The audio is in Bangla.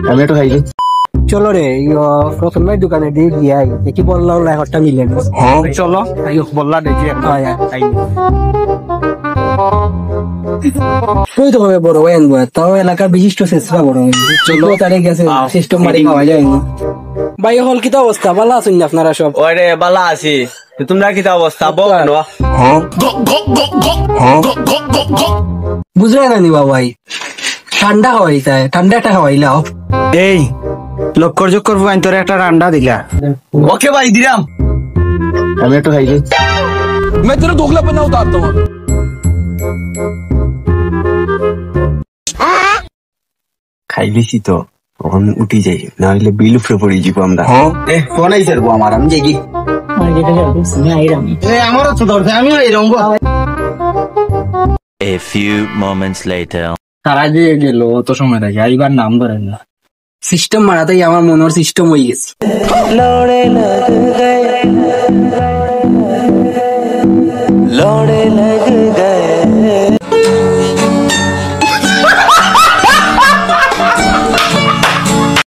আমি একটু খাইলি। চলো রে প্রথমে দোকানে দিয়ে গিয়ে দেখি বললাম লাইহরটা মিলে না। চলো বললা দেখি তুই তো হবে বড় ওয়েন তাও এলাকার বিশিষ্ট চেষ্টা বড় চলো তারে গেছে সিস্টেম মারি পাওয়া যায় না। ভাই হল কিতা অবস্থা ভালো আছেন না আপনারা সব? ওরে বালা আছি, তোমরা কি অবস্থা বলো? বুঝলে না নিবা ভাই ঠান্ডা হওয়াই তাই ঠান্ডাটা হওয়াইলাও। এই লক্কর চক্কর ফুয়াইন তোর একটা রান্ডা দিলা। ওকে ভাই দিলাম। আমি একটু খাইলি। मैं तेरा दोगलापन उतारता हूँ। খাইলিছি তো তখন উঠি যাই, না হলে বিল উপরে পড়ে যাবো আমরা। ফোন আইছে আমার, আমি যাই কি আমারও তো দরকার, আমিও এরকম। A few moments later. তারা দিয়ে গেল অত সময় থাকে এইবার নাম ধরেন না। সিস্টেম মারাতেই আমার মনের সিস্টেম হয়ে গেছে।